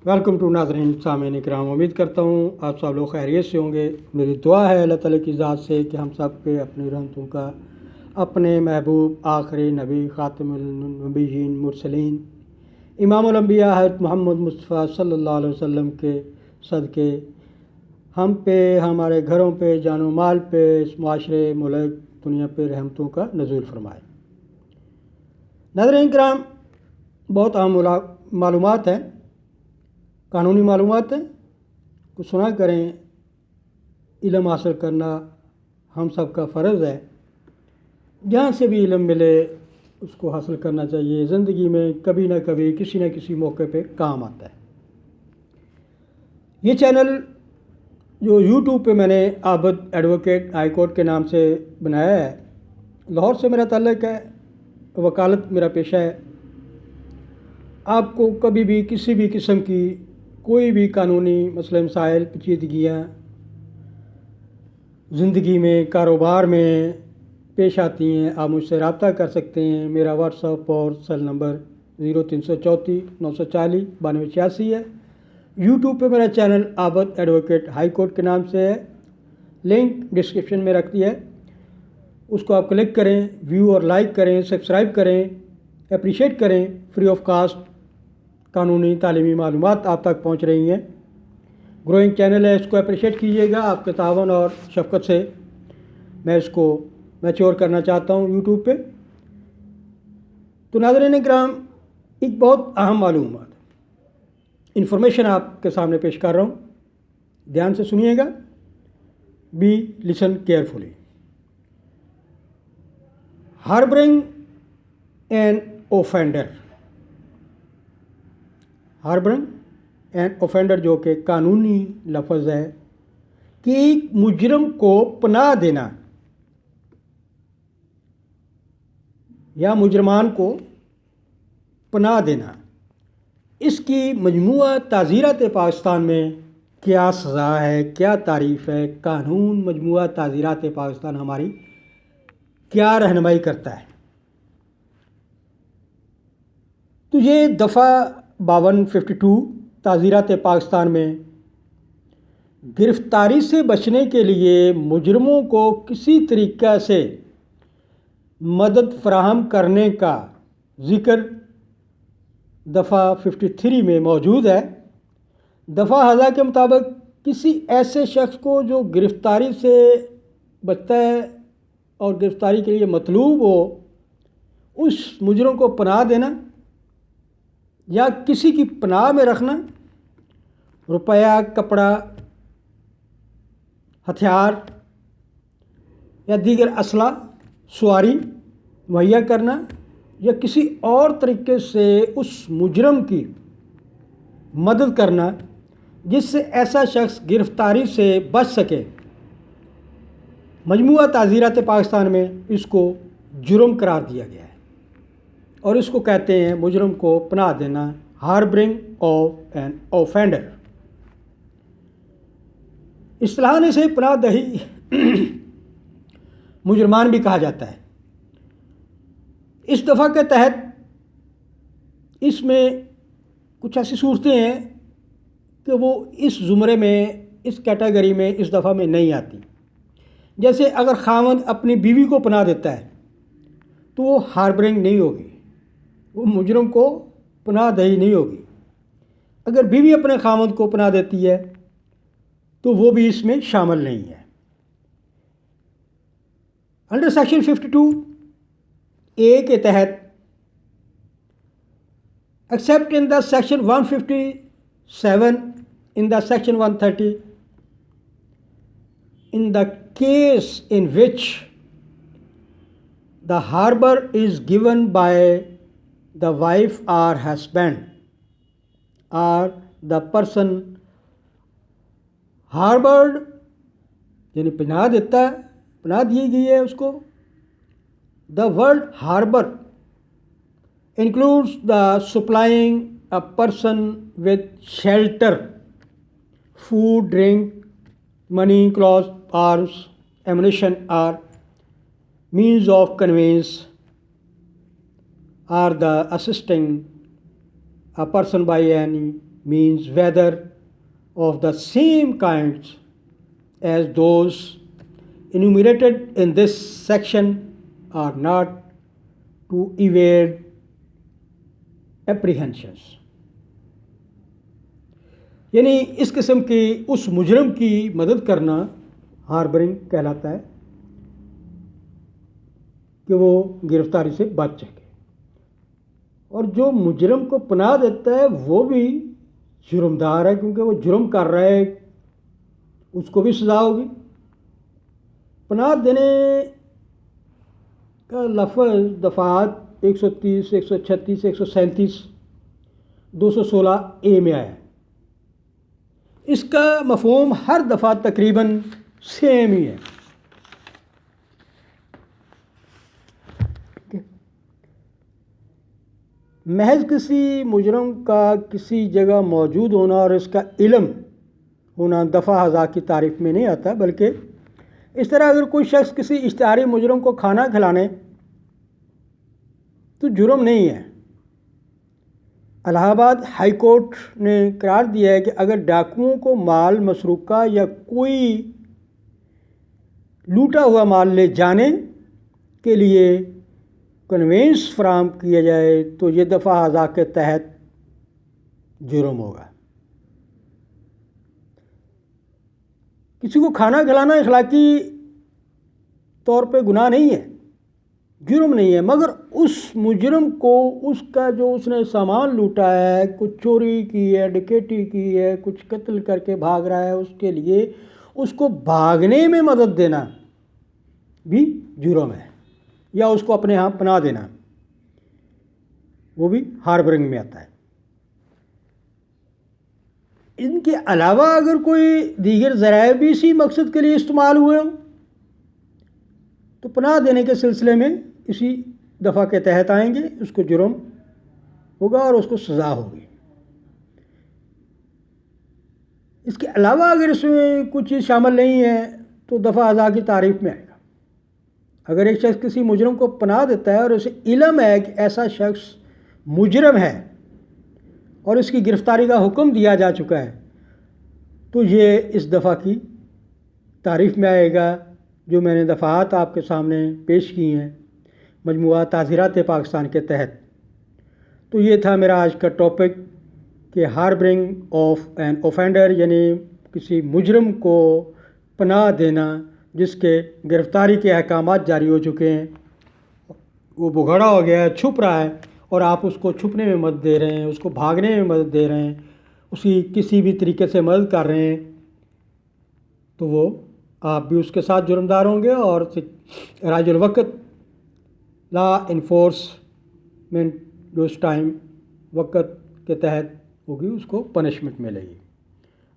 Welcome to ناظرین سامعین کرام، امید کرتا ہوں آپ سب لوگ خیریت سے ہوں گے۔ میری دعا ہے اللہ تعالیٰ کی ذات سے کہ ہم سب پہ اپنی رحمتوں کا اپنے محبوب آخری نبی خاتم النبیین مرسلین امام الانبیاء حضرت محمد مصطفیٰ صلی اللہ علیہ وسلم کے صدقے ہم پہ، ہمارے گھروں پہ، جان و مال پہ، اس معاشرے، ملک، دنیا پہ رحمتوں کا نزول فرمائے۔ ناظرین کرام، بہت اہم معلومات ہیں، قانونی معلومات ہیں، کچھ سنا کریں۔ علم حاصل کرنا ہم سب کا فرض ہے، جہاں سے بھی علم ملے اس کو حاصل کرنا چاہیے۔ زندگی میں کبھی نہ کبھی کسی نہ کسی موقع پہ کام آتا ہے۔ یہ چینل جو یوٹیوب پہ میں نے عابد ایڈوکیٹ ہائی کورٹ کے نام سے بنایا ہے، لاہور سے میرا تعلق ہے، وکالت میرا پیشہ ہے۔ آپ کو کبھی بھی کسی بھی قسم کی کوئی بھی قانونی مسئلے مسائل پیچیدگیاں زندگی میں، کاروبار میں پیش آتی ہیں، آپ مجھ سے رابطہ کر سکتے ہیں۔ میرا واٹس ایپ اور سیل نمبر 0334 940 9286 ہے۔ یوٹیوب پہ میرا چینل عابد ایڈوکیٹ ہائی کورٹ کے نام سے ہے، لنک ڈسکرپشن میں رکھتی ہے، اس کو آپ کلک کریں، ویو اور لائک کریں، سبسکرائب کریں، اپریشیٹ کریں۔ فری آف کاسٹ قانونی تعلیمی معلومات آپ تک پہنچ رہی ہیں۔ گروئنگ چینل ہے، اس کو اپریشیٹ کیجیے گا۔ آپ کے تعاون اور شفقت سے میں اس کو میچور کرنا چاہتا ہوں یوٹیوب پہ۔ تو ناظرین کرام، ایک بہت اہم معلومات انفارمیشن آپ کے سامنے پیش کر رہا ہوں، دھیان سے سنیے گا۔ Be listen carefully. Harbouring an offender, harbouring an offender جو کہ قانونی لفظ ہے کہ ایک مجرم کو پناہ دینا یا مجرمان کو پناہ دینا، اس کی مجموعہ تعزیرات پاکستان میں کیا سزا ہے، کیا تعریف ہے؟ قانون مجموعہ تعزیرات پاکستان ہماری کیا رہنمائی کرتا ہے؟ تو یہ دفعہ 52 تعزیرات پاکستان میں گرفتاری سے بچنے کے لیے مجرموں کو کسی طریقہ سے مدد فراہم کرنے کا ذکر دفعہ 53 میں موجود ہے۔ دفعہ ہزا کے مطابق کسی ایسے شخص کو جو گرفتاری سے بچتا ہے اور گرفتاری کے لیے مطلوب ہو، اس مجرم کو پناہ دینا یا کسی کی پناہ میں رکھنا، روپیہ، کپڑا، ہتھیار یا دیگر اسلحہ، سواری مہیا کرنا یا کسی اور طریقے سے اس مجرم کی مدد کرنا جس سے ایسا شخص گرفتاری سے بچ سکے۔ مجموعہ تعزیرات پاکستان میں اس کو جرم قرار دیا گیا ہے اور اس کو کہتے ہیں مجرم کو پناہ دینا، ہاربرنگ آف این اوفینڈر۔ اصطلاحاً اسے پناہ دہی مجرمان بھی کہا جاتا ہے۔ اس دفعہ کے تحت اس میں کچھ ایسی صورتیں ہیں کہ وہ اس زمرے میں، اس کیٹیگری میں، اس دفعہ میں نہیں آتی۔ جیسے اگر خاوند اپنی بیوی کو پناہ دیتا ہے تو وہ ہاربرنگ نہیں ہوگی، وہ مجرم کو پناہ دہی نہیں ہوگی۔ اگر بیوی اپنے خاوند کو پناہ دیتی ہے تو وہ بھی اس میں شامل نہیں ہے۔ انڈر سیکشن 52A کے تحت accept in the section 157 in the section 130 in the case in which the harbor is given by the wife or husband or the person harbored، یعنی پناہ دیتا ہے، پناہ دی گئی ہے اس کو۔ the word harbor includes the supplying a person with shelter, food, drink, money, clothes, arms, ammunition or means of conveyance, or the assisting a person by any means whether of the same kinds as those enumerated in this section or not, to evade apprehensions. یعنی اس قسم کی اس مجرم کی مدد کرنا harbouring کہلاتا ہے کہ وہ گرفتاری سے بچ سکے. اور جو مجرم کو پناہ دیتا ہے وہ بھی جرمدار ہے، کیونکہ وہ جرم کر رہا ہے، اس کو بھی سزا ہوگی. پناہ دینے کا لفظ دفعات 130، 136، 137، 216 میں آیا ہے. اس کا مفہوم ہر دفعہ تقریباً سیم ہی ہے. محض کسی مجرم کا کسی جگہ موجود ہونا اور اس کا علم ہونا دفعہ ہزار کی تعریف میں نہیں آتا، بلکہ اس طرح اگر کوئی شخص کسی اشتہاری مجرم کو کھانا کھلانے تو جرم نہیں ہے. الہ آباد ہائی کورٹ نے قرار دیا ہے کہ اگر ڈاکوؤں کو مال مسروقہ یا کوئی لوٹا ہوا مال لے جانے کے لیے کنوینس فراہم کیا جائے تو یہ دفعہ ہزار کے تحت جرم ہوگا. کسی کو کھانا کھلانا اخلاقی طور پہ گناہ نہیں ہے، جرم نہیں ہے، مگر اس مجرم کو اس کا جو اس نے سامان لوٹا ہے، کچھ چوری کی ہے، ڈکیتی کی ہے، کچھ قتل کر کے بھاگ رہا ہے، اس کے لیے اس کو بھاگنے میں مدد دینا بھی جرم ہے، یا اس کو اپنے ہاں پناہ دینا، وہ بھی ہاربرنگ میں آتا ہے. ان کے علاوہ اگر کوئی دیگر ذرائع بھی اسی مقصد کے لیے استعمال ہوئے ہوں تو پناہ دینے کے سلسلے میں اسی دفعہ کے تحت آئیں گے، اس کو جرم ہوگا اور اس کو سزا ہوگی. اس کے علاوہ اگر اس میں کچھ چیز شامل نہیں ہے تو دفعہ ہزار کی تعریف میں آئے گا. اگر ایک شخص کسی مجرم کو پناہ دیتا ہے اور اسے علم ہے کہ ایسا شخص مجرم ہے اور اس کی گرفتاری کا حکم دیا جا چکا ہے تو یہ اس دفعہ کی تعریف میں آئے گا جو میں نے دفعات آپ کے سامنے پیش کی ہیں مجموعہ تعزیرات پاکستان کے تحت. تو یہ تھا میرا آج کا ٹاپک کہ ہاربرنگ آف این اوفینڈر، یعنی کسی مجرم کو پناہ دینا جس کے گرفتاری کے احکامات جاری ہو چکے ہیں، وہ بگھڑا ہو گیا ہے، چھپ رہا ہے، اور آپ اس کو چھپنے میں مدد دے رہے ہیں، اس کو بھاگنے میں مدد دے رہے ہیں، اس کی کسی بھی طریقے سے مدد کر رہے ہیں، تو وہ آپ بھی اس کے ساتھ جرمدار ہوں گے، اور راج الوقت لا انفورسمنٹ جو اس ٹائم وقت کے تحت ہوگی اس کو پنشمنٹ ملے گی.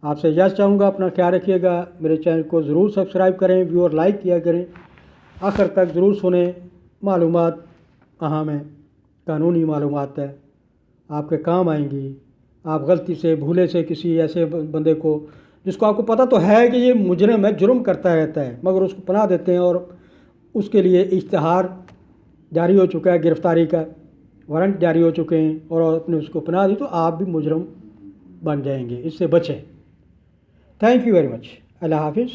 آپ سے اجازت چاہوں گا، اپنا خیال رکھیے گا. میرے چینل کو ضرور سبسکرائب کریں، ویو اور لائک کیا کریں، آخر تک ضرور سنیں. معلومات اہم ہیں، قانونی معلومات ہے، آپ کے کام آئیں گی. آپ غلطی سے بھولے سے کسی ایسے بندے کو جس کو آپ کو پتہ تو ہے کہ یہ مجرم ہے، جرم کرتا رہتا ہے، مگر اس کو پناہ دیتے ہیں اور اس کے لیے اشتہار جاری ہو چکا ہے، گرفتاری کا وارنٹ جاری ہو چکے ہیں، اور آپ نے اس کو پناہ دی تو آپ بھی مجرم بن جائیں گے. اس سے بچیں. Thank you very much. اللہ حافظ.